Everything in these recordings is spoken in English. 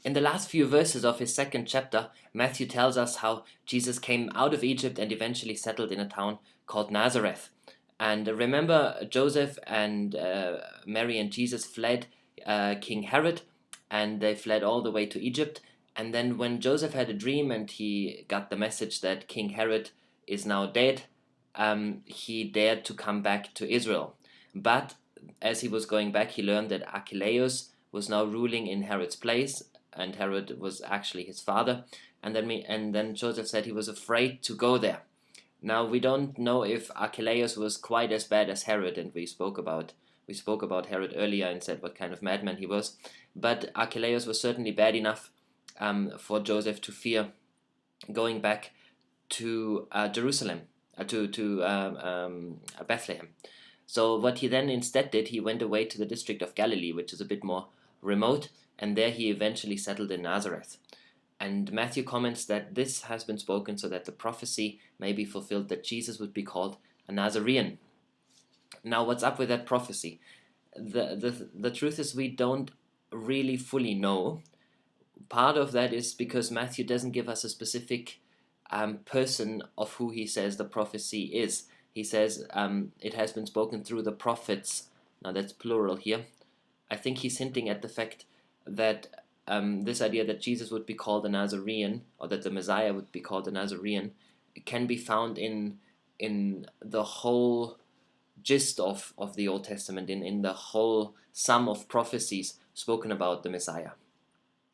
In the last few verses of his second chapter, Matthew tells us how Jesus came out of Egypt and eventually settled in a town called Nazareth. And remember, Joseph and Mary and Jesus fled King Herod, and they fled all the way to Egypt. And then, when Joseph had a dream and he got the message that King Herod is now dead, he dared to come back to Israel. But as he was going back, he learned that Archelaus was now ruling in Herod's place, and Herod was actually his father. And then Joseph said he was afraid to go there. Now we don't know if Archelaus was quite as bad as Herod, and we spoke about Herod earlier and said what kind of madman he was. But Archelaus was certainly bad enough for Joseph to fear going back to Jerusalem, to Bethlehem. So what he then instead did, he went away to the district of Galilee, which is a bit more remote, and there he eventually settled in Nazareth. And Matthew comments that this has been spoken so that the prophecy may be fulfilled that Jesus would be called a Nazorean. Now, what's up with that prophecy? The truth is, we don't really fully know. Part of that is because Matthew doesn't give us a specific person of who he says the prophecy is. He says it has been spoken through the prophets. Now that's plural here. I think he's hinting at the fact that this idea that Jesus would be called a Nazorean, or that the Messiah would be called a Nazorean, can be found in the whole gist of the Old Testament, in the whole sum of prophecies spoken about the Messiah.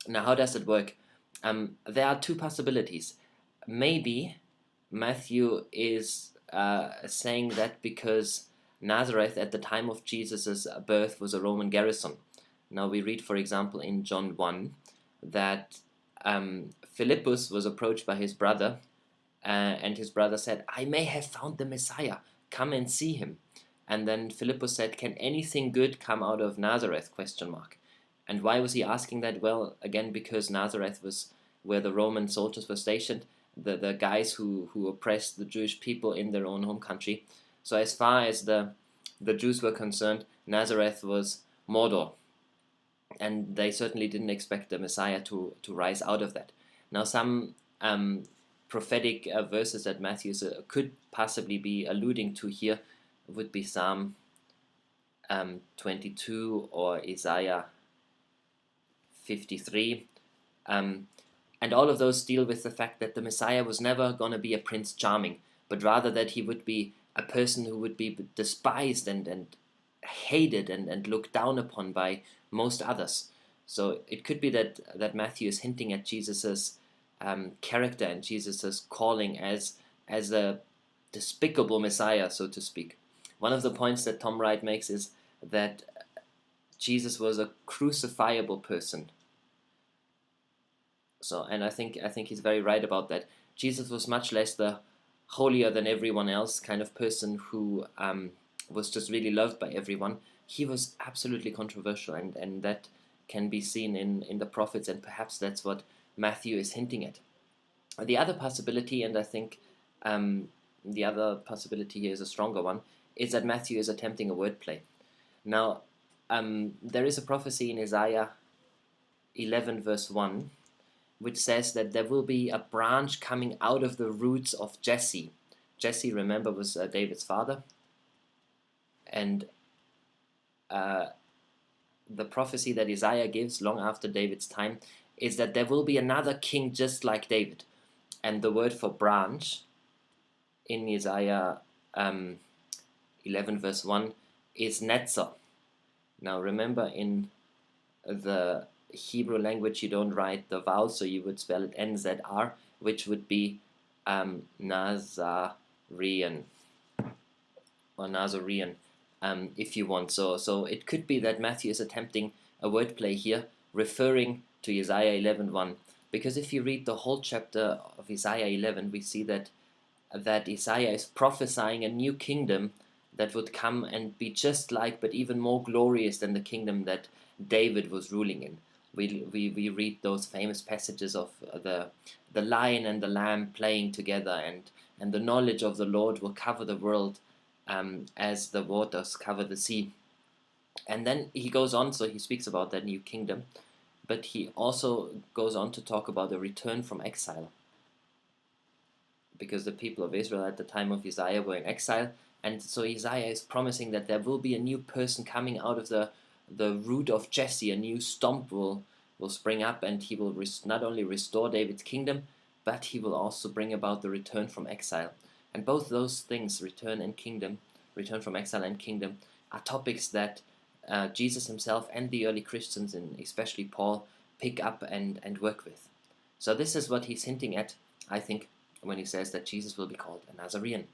Now, how does it work? There are two possibilities. Maybe Matthew is saying that because Nazareth at the time of Jesus' birth was a Roman garrison. Now we read, for example, in John 1 that Philippus was approached by his brother, and his brother said, "I may have found the Messiah, come and see him." And then Philippus said, "Can anything good come out of Nazareth?" And why was he asking that? Well, again, because Nazareth was where the Roman soldiers were stationed, the guys who oppressed the Jewish people in their own home country. So as far as the Jews were concerned, Nazareth was Mordor. And they certainly didn't expect the Messiah to rise out of that. Now, some prophetic verses that Matthew could possibly be alluding to here would be Psalm 22 or Isaiah 53. And all of those deal with the fact that the Messiah was never going to be a Prince Charming, but rather that he would be a person who would be despised and hated and looked down upon by most others. So it could be that Matthew is hinting at Jesus's character and Jesus's calling as a despicable Messiah, so to speak. One of the points that Tom Wright makes is that Jesus was a crucifiable person. So, and I think he's very right about that. Jesus was much less the holier than everyone else kind of person who was just really loved by everyone. He was absolutely controversial, and that can be seen in the prophets, and perhaps that's what Matthew is hinting at. The other possibility, and I think the other possibility here is a stronger one, is that Matthew is attempting a wordplay. Now, there is a prophecy in Isaiah 11 verse 1, which says that there will be a branch coming out of the roots of Jesse. Jesse, remember, was David's father. And the prophecy that Isaiah gives long after David's time is that there will be another king just like David. And the word for branch in Isaiah 11 verse 1 is netzer. Now remember, in the Hebrew language you don't write the vowel, so you would spell it NZR, which would be Nazarean, or Nazorean, if you want. So it could be that Matthew is attempting a wordplay here, referring to Isaiah 11:1, because if you read the whole chapter of Isaiah 11, we see that Isaiah is prophesying a new kingdom that would come and be just like, but even more glorious than the kingdom that David was ruling in. We read those famous passages of the lion and the lamb playing together, and the knowledge of the Lord will cover the world as the waters cover the sea. And then he goes on, so he speaks about that new kingdom. but he also goes on to talk about a return from exile, because the people of Israel at the time of Isaiah were in exile, and so Isaiah is promising that there will be a new person coming out of the root of Jesse. A new stump will spring up, and he will not only restore David's kingdom, but he will also bring about the return from exile. And both those things, return and kingdom, return from exile and kingdom, are topics that Jesus himself and the early Christians, and especially Paul, pick up and work with. So this is what he's hinting at, I think, when he says that Jesus will be called a Nazorean.